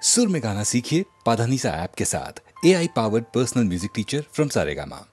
सुर में गाना सीखिए पाधानीसा ऐप के साथ। AI powered personal music teacher from Saregama.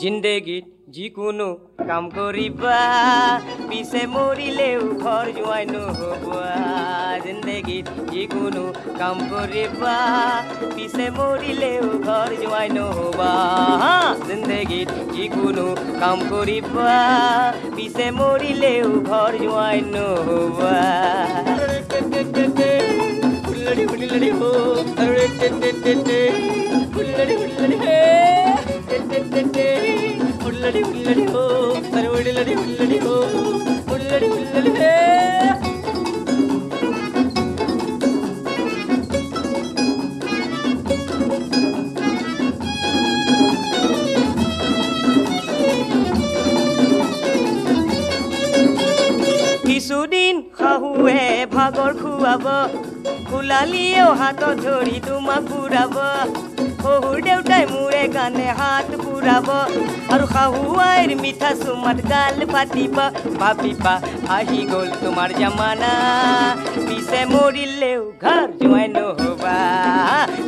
जिंदगी जिकुनु काम करिबा पिसे मरिलेও घर जुवाई নহবা जिंदगी जिकुनु काम करिबा पिसे मरिलेও घर जुवाई নহবা जिंदगी जिकुनु काम करिबा पिसे मरिलेও घर जुवाई নহবা हुल्लड़ी हुल्लड़ी हो अरे हुल्लड़ी हुल्लड़ी हे हुल्लड़ी हुल्लड़ी हो अरे हुल्लड़ी हुल्लड़ी हो हुल्लड़ी हुल्लड़ी हे কিছুদিন খাহুৱে ভাগৰ খুৱাব ফুলালিও হাতত ধৰি তোমাক ফুৰাব শহুৰ দেউতাই মূৰে কাণে হাত ফুৰাব আৰু শাহুৱাইৰ মিঠা চুমাত গাল পাতিব ভাবিবা আহি গ'ল তোমাৰ জামানা পিছে মৰিলেও ঘৰ জোৱাই নহবা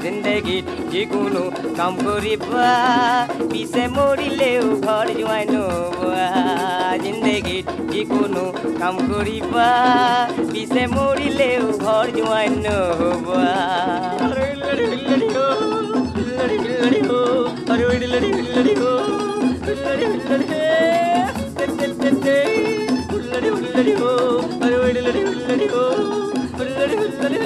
জিন্দগীত যিকোনো কাম কৰিবা পিছে মৰিলেও ঘৰ জোৱাই নহবা জিন্দগীত যিকোনো কাম কৰিবা পিছে মৰিলেও ঘৰ জোৱাই নহবা अरे उड़लड़ी उड़लड़ी हो उड़लड़ी उड़लड़ी उड़लड़ी उड़लड़ी हो अरे उड़लड़ी उड़लड़ी हो उड़लड़ी उड़लड़ी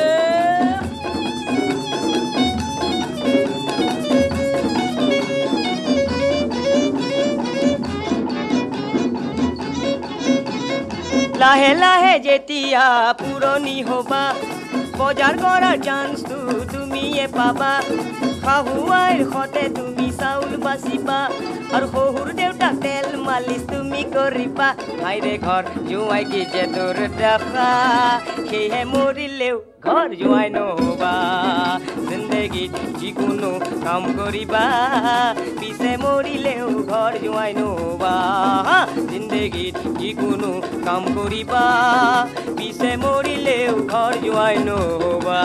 লাহে লাহে যেতিয়া পুৰণি হবা বজাৰ কৰাৰ চান্স তুমিয়ে পাবা শাহুৱাইৰ সতে তুমি চাউল বাচিবা আৰু শহুৰ দেউতাক তেল মালিচ তুমি কৰিবা ভাইৰে ঘৰ জোঁৱাই কি যে তোৰ দেখা সেয়ে মৰিলেও ঘৰ জোঁৱাই নহবা জিন্দগীত যিকোনো কাম কৰিবা পিছে মৰিলেও ঘৰ জোঁৱাই নহবা জিন্দগীত যিকোনো কাম কৰিবা পিছে মৰিলেও ঘৰ জোঁৱাই নহবা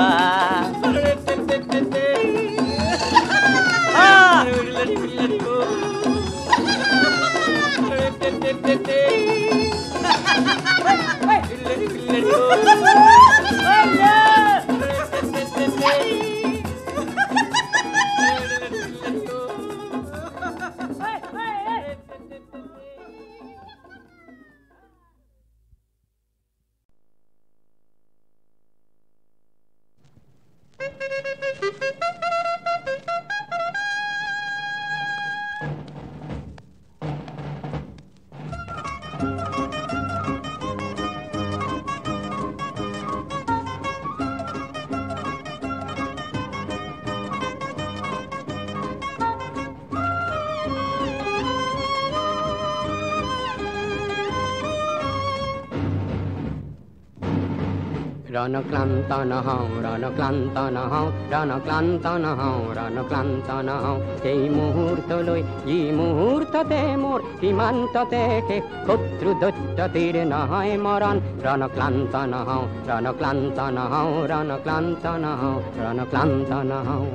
ৰণক্লান্ত নহওঁ ৰণক্লান্ত নহওঁ ৰণক্লান্ত নহওঁ ৰণক্লান্ত নহওঁ এই মুহূৰ্তলৈ ই মুহূৰ্ততে মোৰ সীমান্ততে শেষ শত্ৰু দৈত্যতিৰ নহয় মৰণ ৰণক্লান্ত নহওঁ ৰণক্লান্ত নহওঁ ৰণক্লান্ত নহওঁ ৰণক্লান্ত নহওঁ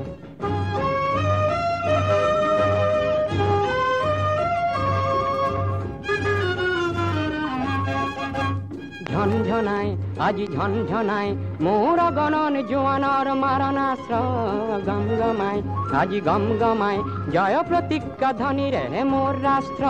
ঝনঝনাই আজি ঝনঝনাই মোৰ গণন জোৱানৰ মাৰণাস্ত্ৰ গমগমাই আজি গমগমাই জয় প্ৰতিজ্ঞা ধ্বনিৰে মোৰ ৰাষ্ট্ৰ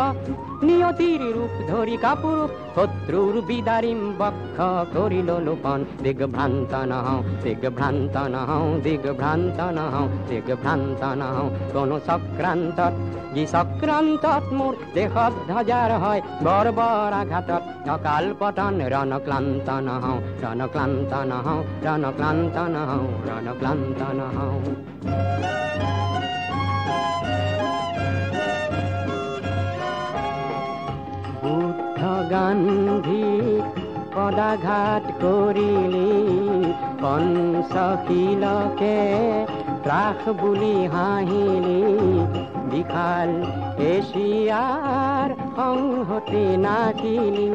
নিয়তিৰ ৰূপ ধৰি কাপুৰুষ শত্ৰুৰ বিদাৰিম বক্ষ কৰিল লোপন দিগভ্ৰান্ত নহওঁ দিগভ্ৰান্ত নহওঁ দিগভ্ৰান্ত নহওঁ দিগভ্ৰান্ত নহওঁ কোনো চক্ৰান্তত যি চক্ৰান্তত মোৰ দেশত ধ্বজাৰ হয় বৰ্বৰ আঘাতত অকাল পতন ৰণক্লান্ত নহওঁ ৰণক্লান্ত নহওঁ ৰণক্লান্ত নহওঁ ৰণক্লান্ত নহওঁ বুদ্ধ গান্ধী পদাঘাত কৰিলি পঞ্চশীলকে ত্ৰাস বুলি হাঁহিলি বিশাল এছিয়াৰ সংহতি নাচিলি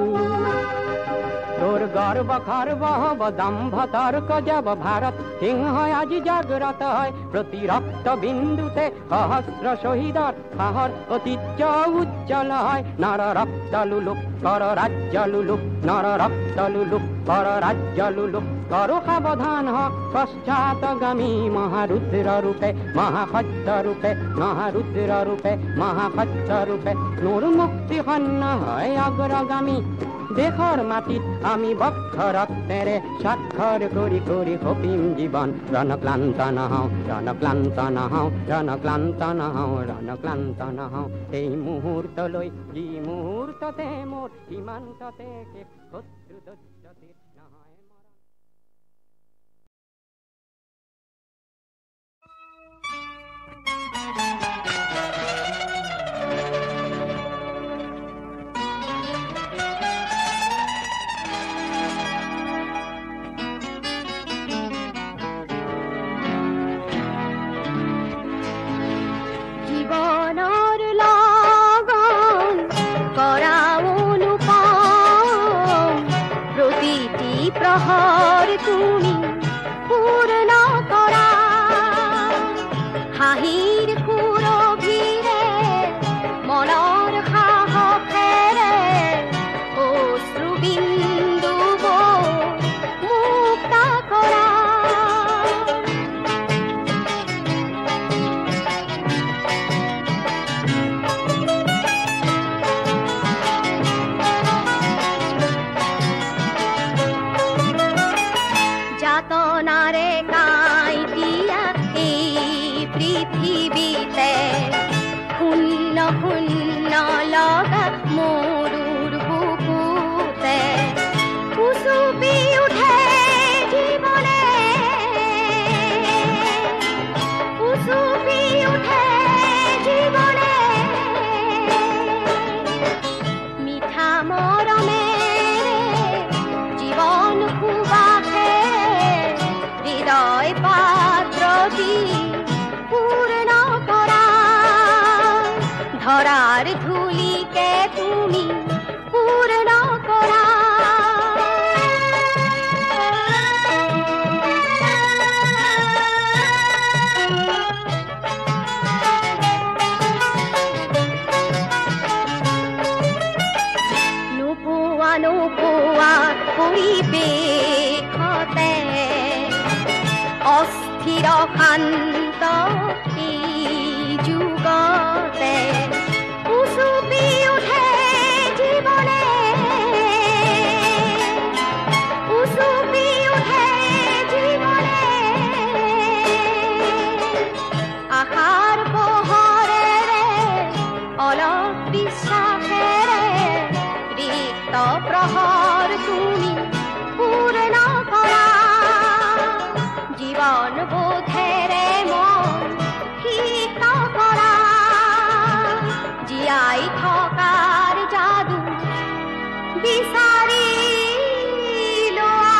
তোর গর্ব খর্ব হব দম্ভ তর্ক যাব ভারত সিংহ আজি জাগ্রত হয় প্রতি রক্ত বিন্দুতে সহস্র শহীদর সাহর ঐতিহ্য উজ্জ্বল হয় নর রক্ত লুলুক কর রাজ্য লুলুক নর রক্ত লুলুক কর রাজ্য লুলুক করো সাবধান হ পশ্চাৎগামী মহারুদ্র রূপে মহাসত্য রূপে মহারুদ্র রূপে মহাসত্য রূপে নূর মুক্তি সন্ন হয় অগ্রগামী দেশৰ মাটিত আমি বক্ষ ৰক্তেৰে স্বাক্ষৰ কৰি কৰি সপিম জীৱন ৰণক্লান্ত নহওঁ ৰণক্লান্ত নহওঁ ৰণক্লান্ত নহওঁ ৰণক্লান্ত নহওঁ এই মুহূৰ্তলৈ যি মুহূৰ্ততে মোৰ সীমান্ততে শেষ শত্ৰু দৈত্যতিৰ নহয় প্ৰহৰ তুমি পূৰ্ণ কৰা হাঁহিৰ কুৰভিৰে মনৰ সাহসেৰে অশ্ৰুবিন্দুবোৰ মুক্ত কৰা পৃথিবীতে শূন্য শূন্য লগা মৰুৰ বুকুতে উচুপি উঠে জীৱনে উচুপি উঠে জীৱনে মিঠা মৰমেৰে জীৱন সুবাসেৰে হৃদয় পাত্ৰটি পূৰ্ণ কৰা ধৰাৰ ধূলিকে তুমি পূৰ্ণ কৰা নোপোৱা নোপোৱা পৰিৱেশতে অস্থিৰ শান্ত এই যুগতে উচুপি উঠে জীৱনে উচুপি উঠে জীৱনে আশাৰ পোহৰেৰে অলপ বিশ্বাসেৰে ৰিক্ত প্ৰহৰ তুমি পূৰ্ণ কৰা জীৱন বোধেৰে মন সিক্ত কৰা জীয়াই থকাৰ যাদু বিচাৰি লোৱা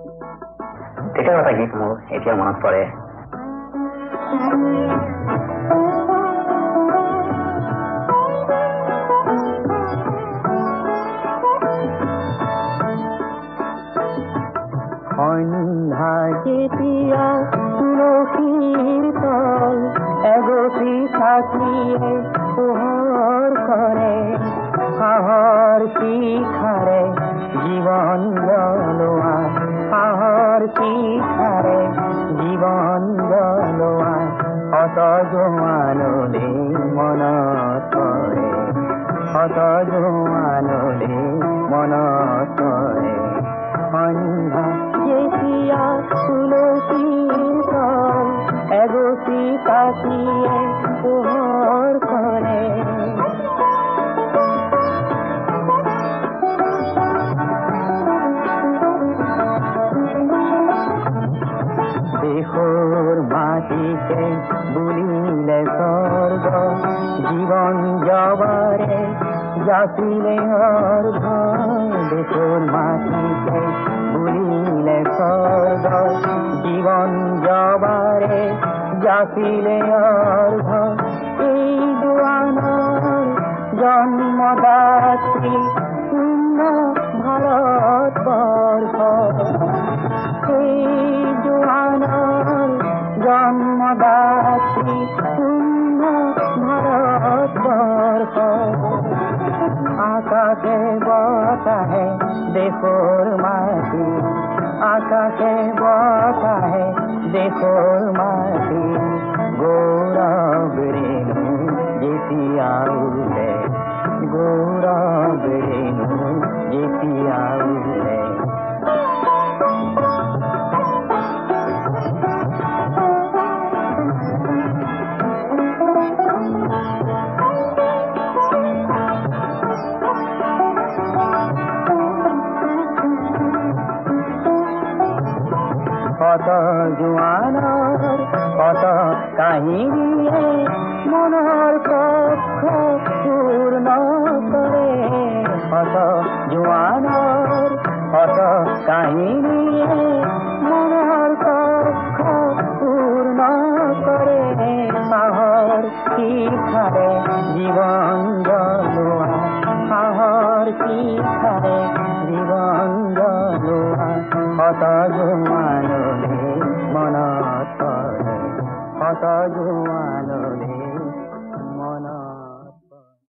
তেতিয়াৰ এটা গীত মোৰ এতিয়া মনত পৰে। সন্ধ্যা যেতিয়া তুলসীৰ তল এগছি চাকিয়ে পোহৰ কৰে, সাহৰ শিখাৰে জীৱন জ্বলোৱা, সাহৰ শিখাৰে জীৱন জ্বলোৱা শত জোৱানলে মনত পৰে, শত জোৱানলে মনত পৰে। সন্ধ্যা যেতিয়া তুলসীৰ তল এগছি চাকিয়ে পোহৰ কৰে, দেশৰ মাটিতে বুলিলে স্বৰ্গ, জীৱন যাবাৰে যাচিলে অৰ্ঘ, দেশৰ মাটিতে বুলিলে স্বৰ্গ, জীবন যাবাৰে যাচিলে অৰ্ঘ, এই জোয়ানৰ জন্মদাত্ৰী পূৰ্ণ ভাৰতবৰ্ষ, এই জোয়ানৰ জন্মদাত্ৰী পূৰ্ণ ভাৰতবৰ্ষ। আকাশে বতাহে দেশৰ মাটি, আকাশে বতাহে দেশৰ মাটি, গৌৰৱ ৰেণু যেতিয়া উঠে, গৌৰৱ ৰেণু যেতিয়া উঠে। কত জোৱানৰ কত কাহিনীয়ে মনৰ কক্ষ পূৰ্ণ কৰে, কত জোৱানৰ কত কাহিনীয়ে মনৰ কক্ষ পূৰ্ণ কৰে, সাহৰ শিখাৰে জীৱন জ্বলোৱা, সাহৰ শিখাৰে জীৱন জ্বলোৱা শত জোৱানলে মনত পৰে, শত জোৱানলে মনত পৰে।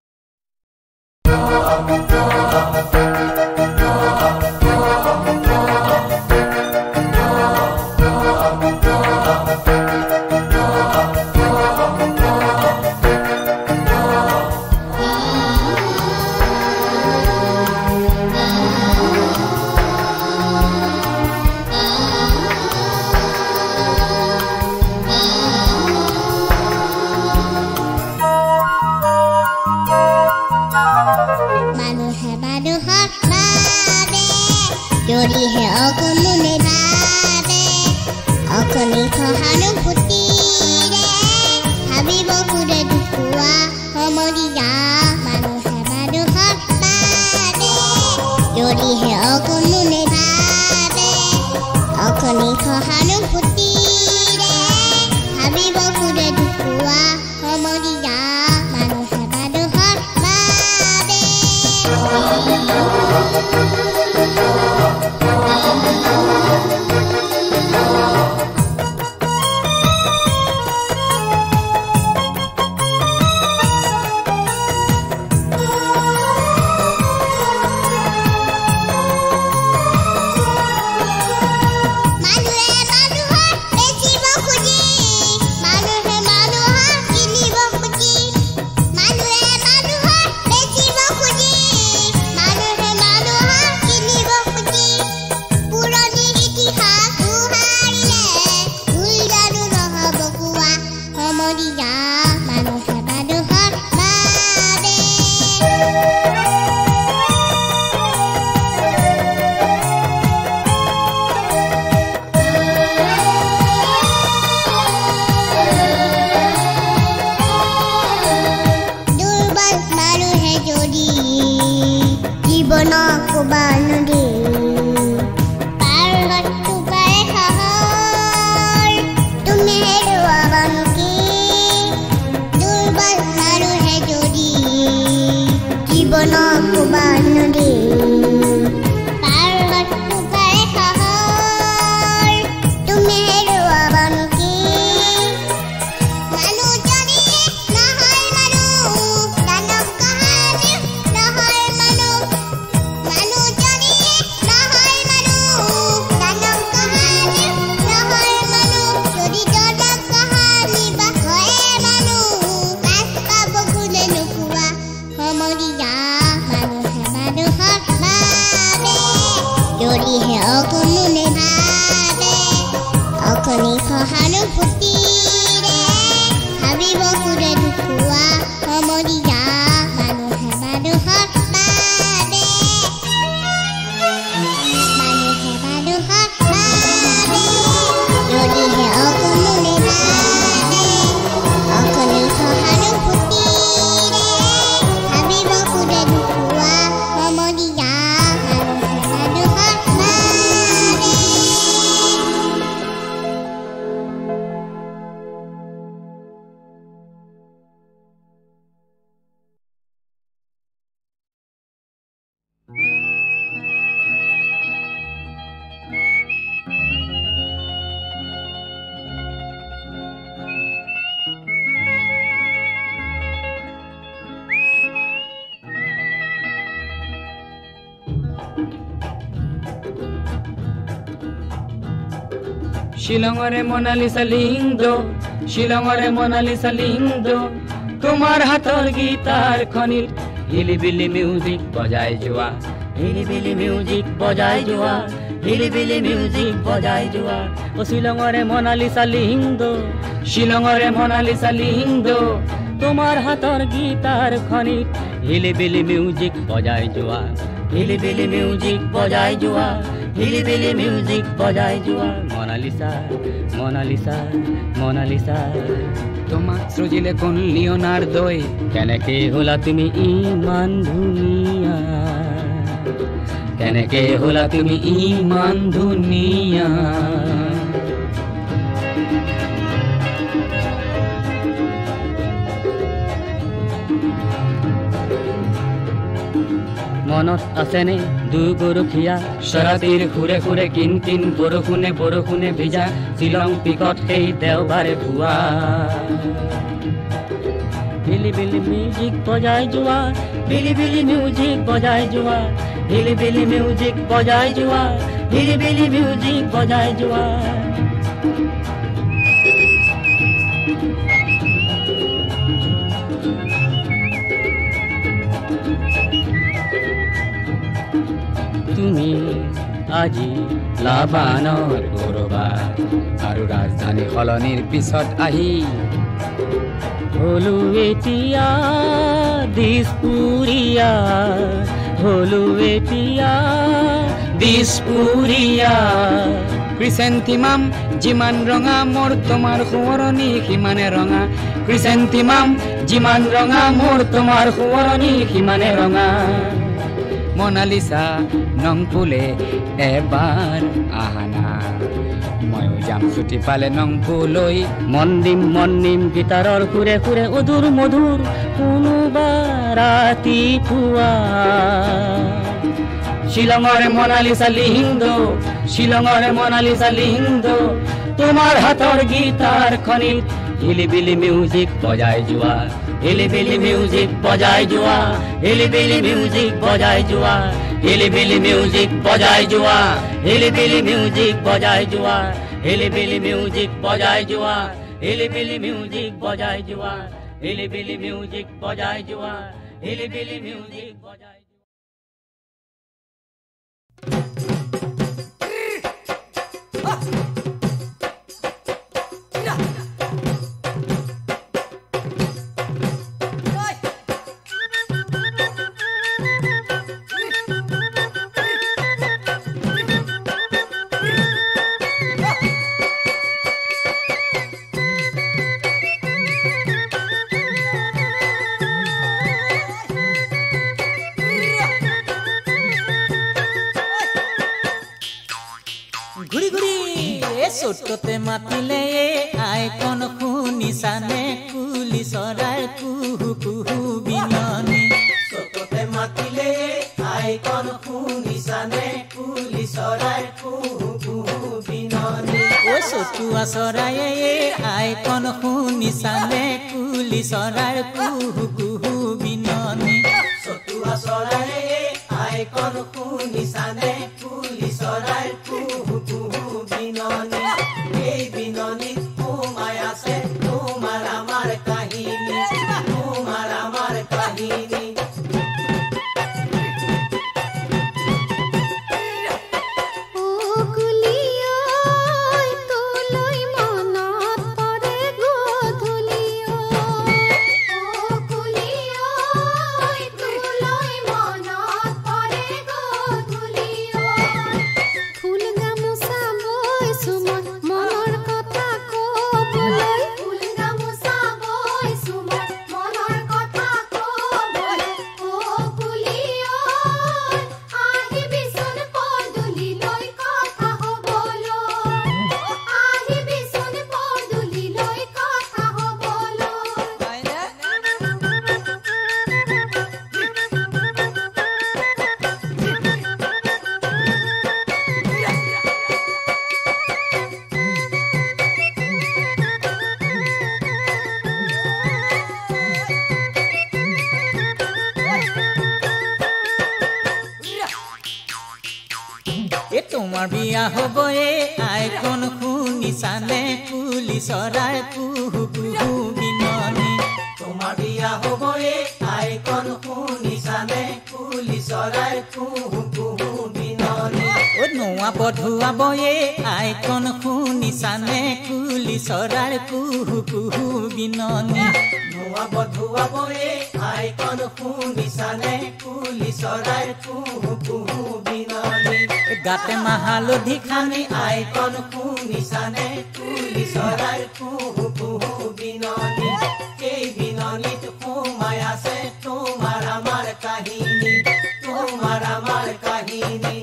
যদিহে অকণোনে ভাবে অকণি সহানুভূতিৰে ভাবিব কোনে ঢুকুৱা সমনীয়া মানুহে মানুহৰ বাবে, যদিহে অকণোনে ভাবে অকণি সহানুভূতিৰে ভাবিব কোনে ঢুকুৱা সমনীয়া মানুহে মানুহৰ বাবে। নকুবা নদী পাৰত উপায় খহৰ তুমি হেৰুৱাবা নেকি মানুহ যদি নহয় মানুহ দানৱ কাহানি নহয় মানুহ মানুহ যদি নহয় মানুহ দানৱ কাহানি নহয় মানুহ যদি দানৱ কাহানি বা হয় মানুহ পাছ পাব কোনে নোপোৱা সমৰিয়া মানুহে মানুহৰ বাবে যদিহে অকণোনে ভাবে অকণি সহানুভূতিৰে ভাবিব কোনে ঢুকুৱা সমৰিয়া মানুহে মানুহৰ বাবে মানুহে মানুহৰ বাবে যদিহে অকণোনে ভাবে অকণি সহানুভূতিৰে ভাবিব কোনে ঢুকুৱা সমৰিয়া মানুহে মানুহৰ বাবে শিলঙৰে মনালিসা লিংদো শিলঙৰে মনালিসা লিংদো তোমাৰ হাতৰ গীতাৰ খনিত হিলিবিলি মিউজিক বজাই যোৱা হিলিবিলি মিউজিক বজাই যোৱা হিলিবিলি মিউজিক বজাই যোৱা ও শিলঙৰে মনালিসা লিংদো শিলঙৰে মনালিসা লিংদো তোমাৰ হাতৰ গীতাৰ খনিত হিলিবিলি মিউজিক বজাই যোৱা হিলিবিলি মিউজিক বজাই যোৱা হিলিবিলি মিউজিক বজাই যোৱা মনালিসা মনালিসা মনালিসা তোমাক সৃজিলে কোন লিওনাৰ্দোই কেনেকে হলা তুমি ইমান ধুনীয়া কেনেকে হলা তুমি ইমান ধুনীয়া মনত আছেনে দুগৰখীয়া শৰাতিৰ খুৰে খুৰে কিন কিন বৰষুণে বৰষুণে ভিজা শিলং পিকত সেই দেওবাৰে পুৱা হিলিবিলি মিউজিক বজাই যোৱা হিলিবিলি মিউজিক বজাই যোৱা হিলিবিলি মিউজিক বজাই যোৱা হিলিবিলি মিউজিক বজাই যোৱা তুমি আজি লাভানৰ গৌৰৱাত আৰু ৰাজধানী সলনিৰ পিছত আহি হলো এতিয়া দিছপুৰীয়া হলো এতিয়া দিছপুৰীয়া ক্ৰিচেণ্টিমাম যিমান ৰঙা মোৰ তোমাৰ সোঁৱৰণি সিমানে ৰঙা ক্ৰিচেণ্টিমাম যিমান ৰঙা মোৰ তোমাৰ সোঁৱৰণি সিমানে ৰঙা মনালিসা নংপুলে এবাৰ আহানা ময়ো যাম ছুটি পালে নংপুলৈ মন দিম গীটাৰৰ সুৰে সুৰে অধুৰ মধুৰ কোনোবা ৰাতিপুৱা শিলঙৰে মনালিসা লিংদো শিলঙৰে মনালিসা লিংদো তোমাৰ হাতৰ গীতাৰ খনিত হিলিবিলি মিউজিক বজাই যোৱা হিলিবিলি মিউজিক বজাই যোৱা হিলিবিলি মিউজিক বজাই যোৱা হিলিবিলি মিউজিক বজাই যোৱা হিলিবিলি মিউজিক বজাই যোৱা হিলিবিলি মিউজিক বজাই যোৱা হিলিবিলি মিউজিক বজাই যোৱা হিলিবিলি মিউজিক বজাই যোৱা হিলিবিলি মিউজিক বজাই ছোটতে মাতিলে আইকন শুনিছানে কুলি চৰাই কুহু কুহু বিননি ছোটতে মাতিলে চৰাইৰ কুহু কুহু বিননি ও চতুৱা চৰায়ে আইকন শুনিছানে কুলি চৰাইৰ কুহু কুহু বিননি চতুৱা চৰায়ে আইকন শুনিছানে কুলি চৰাইৰ কুহু কুহু বিননি এই বিননিত সোমাই আছে তোমাৰ আমাৰ কাহিনী তোমাৰ আমাৰ কাহিনী তোমাৰ বিয়া হ'বয়ে আইকন শুনিছানে কুলি চৰাই কুহু কুহু বিননি তোমাৰ বিয়া হ'বয়ে আইকন শুনিছানে কুলি চৰাই কুহু কুহু বিননি ও নোৱা বধুৱাবয়ে আইকন শুনিছানে কুলি চৰাই কুহু কুহু বিননি নোৱা বধুৱাবয়ে আইকন শুনিছানে কুলি চৰাই কুহু কুহু বিননি গাতে মাহালধি খানি আইকন শুনিছানে কুলি চৰাইৰ কুহু কুহু বিননি এই বিননিত সোমাই আছে তোমাৰ আমাৰ কাহিনী তোমাৰ আমাৰ কাহিনী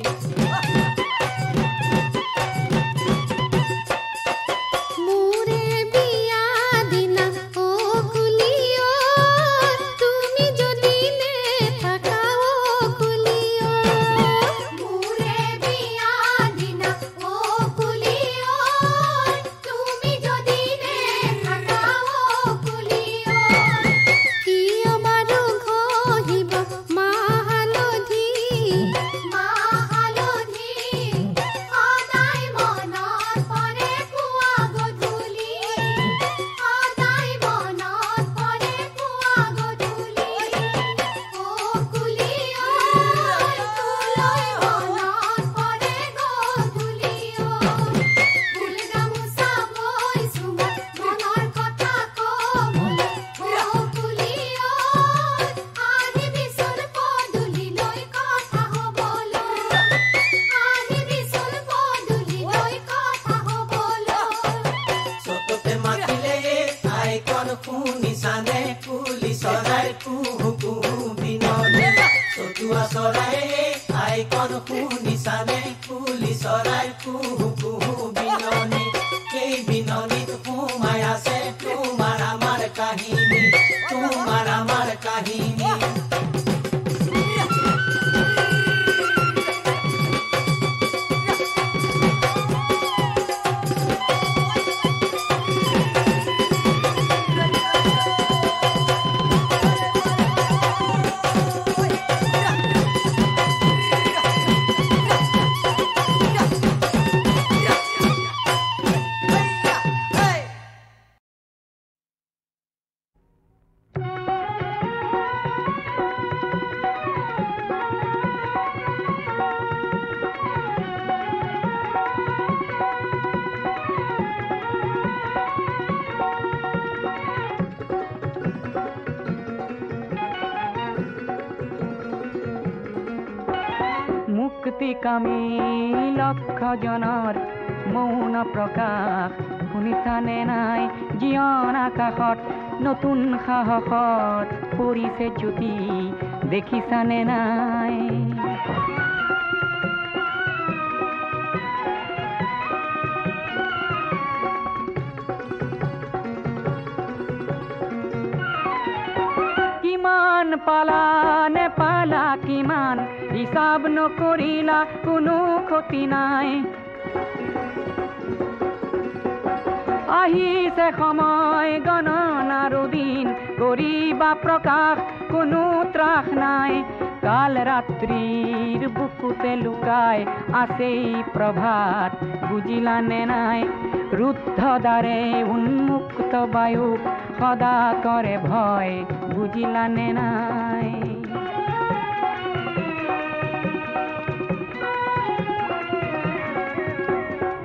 আইকন শুনিছানে কুলি চৰাইৰ কুহু কুহু বিননি এই বিননিত সোমাই আছে তোমাৰ আমাৰ কাহিনী তোমাৰ আমাৰ কাহিনী মুক্তিকামী লক্ষ জনৰ মৌন প্ৰকাশ শুনিছানে নাই জীয়ন আকাশত নতুন সাহসত পৰিছে জ্যোতি দেখিছানে নাই কিমান জীবন পালা নে পালা কিমান হিসাব নকৰিলা কোনো ক্ষতি নাই আহিছে সময় গণনাৰো দিন কৰিবা প্ৰকাশ কোনো ত্ৰাস নাই কাল ৰাত্ৰিৰ বুকুতে লুকাই আছেই প্ৰভাত বুজিলানে নাই ৰুদ্ধ দ্বাৰে উন্মুক্ত বায়ুক সদা কৰে ভয় বুজিলানে নাই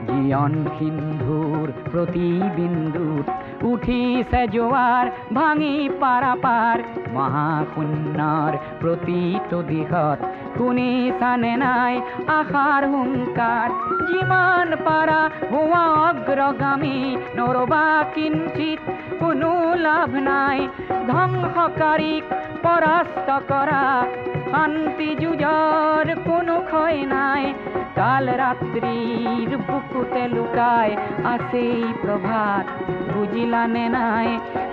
জীয়ন সিন্ধুৰ প্ৰতি বিন্দুত উঠিছে জোৱাৰ ভাঙি পাৰাপাৰ মহাশূন্যৰ প্ৰতিটো দিশত শুনিছানে নাই আশাৰ হুংকাৰ যিমান পাৰা হোৱা অগ্ৰগামী নৰবা কিঞ্চিত কোনো লাভ নাই ধ্বংসকাৰীক পৰাস্ত কৰা শান্তি যুঁজৰ কোনো ক্ষয় নাই কাল ৰাত্ৰিৰ বুকুতে লুকাই আছেই প্ৰভাত বুজিলানে নাই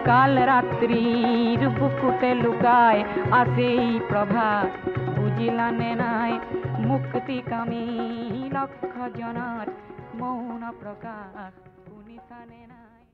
কাল ৰাত্ৰিৰ বুকুতে লুকাই আছেই প্ৰভাত বুজিলানে নাই মুক্তিকামী লক্ষ জনৰ মৌন প্ৰকাশ শুনিছানে নাই